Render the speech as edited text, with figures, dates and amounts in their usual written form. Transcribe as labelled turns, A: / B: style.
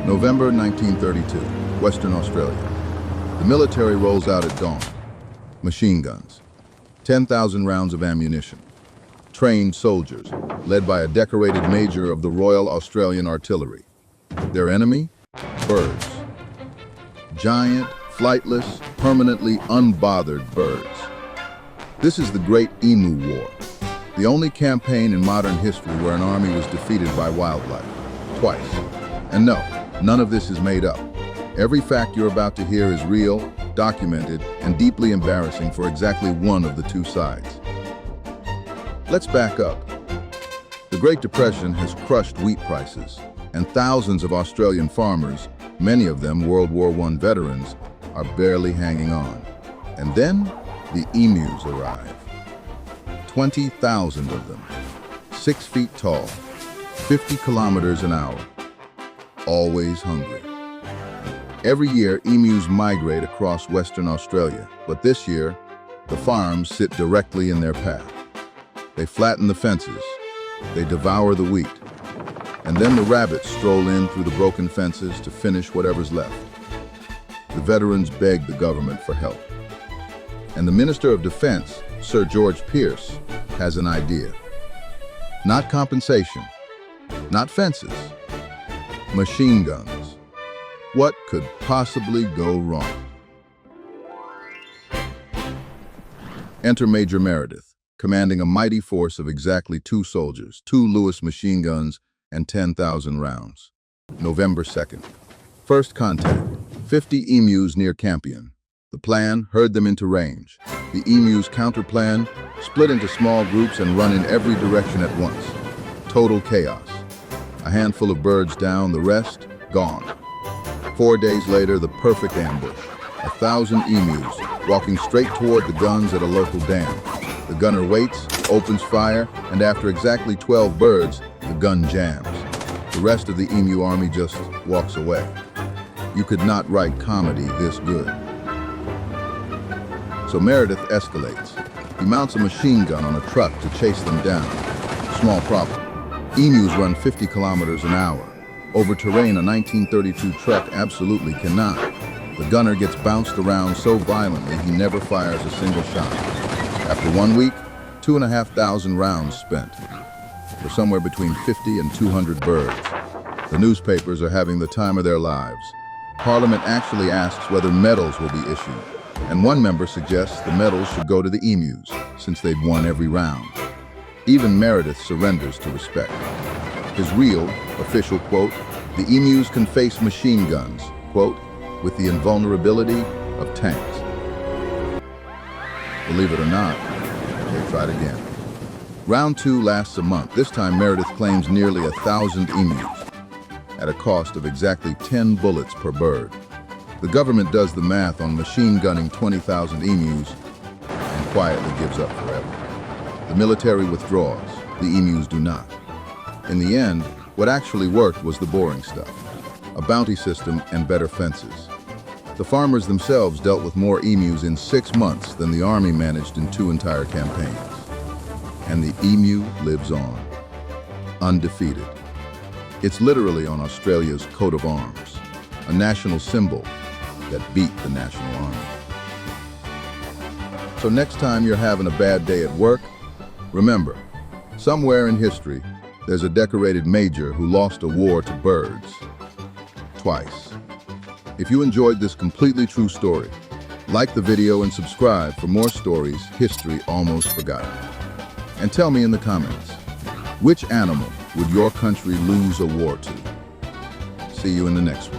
A: November 1932, Western Australia. The military rolls out at dawn. Machine guns, 10,000 rounds of ammunition. Trained soldiers, led by a decorated major of the Royal Australian Artillery. Their enemy? Birds. Giant, flightless, permanently unbothered birds. This is the Great Emu War, the only campaign in modern history where an army was defeated by wildlife. Twice. And no, none of this is made up. Every fact you're about to hear is real, documented, and deeply embarrassing for exactly one of the two sides. Let's back up. The Great Depression has crushed wheat prices, and thousands of Australian farmers, many of them World War I veterans, are barely hanging on. And then, the emus arrive. 20,000 of them, 6 feet tall, 50 kilometers an hour, always hungry. Every year, emus migrate across Western Australia, but this year, the farms sit directly in their path. They flatten the fences, they devour the wheat, and then the rabbits stroll in through the broken fences to finish whatever's left. The veterans beg the government for help. And the Minister of Defense, Sir George Pearce, has an idea. Not compensation, not fences, machine guns. What could possibly go wrong? Enter Major Meredith, commanding a mighty force of exactly 2 soldiers, 2 Lewis machine guns, and 10,000 rounds. November 2nd. First contact, 50 emus near Campion. The plan, herd them into range. The emus counterplan, split into small groups and run in every direction at once. Total chaos. A handful of birds down, the rest, gone. 4 days later, the perfect ambush. 1,000 emus, walking straight toward the guns at a local dam. The gunner waits, opens fire, and after exactly 12 birds, the gun jams. The rest of the emu army just walks away. You could not write comedy this good. So Meredith escalates. He mounts a machine gun on a truck to chase them down. Small problem. Emus run 50 kilometers an hour. Over terrain a 1932 truck absolutely cannot. The gunner gets bounced around so violently he never fires a single shot. After 1 week, 2,500 rounds spent. For somewhere between 50 and 200 birds. The newspapers are having the time of their lives. Parliament actually asks whether medals will be issued. And one member suggests the medals should go to the emus, since they'd won every round. Even Meredith surrenders to respect. His real, official quote, "The emus can face machine guns," quote, "with the invulnerability of tanks." Believe it or not, they tried again. Round 2 lasts a month. This time Meredith claims nearly 1,000 emus, at a cost of exactly 10 bullets per bird. The government does the math on machine gunning 20,000 emus and quietly gives up forever. The military withdraws, the emus do not. In the end, what actually worked was the boring stuff, a bounty system and better fences. The farmers themselves dealt with more emus in 6 months than the army managed in 2 entire campaigns. And the emu lives on, undefeated. It's literally on Australia's coat of arms, a national symbol that beat the national army. So next time you're having a bad day at work, remember, somewhere in history, there's a decorated major who lost a war to birds. Twice. If you enjoyed this completely true story, like the video and subscribe for more stories history almost forgotten. And tell me in the comments, which animal would your country lose a war to? See you in the next one.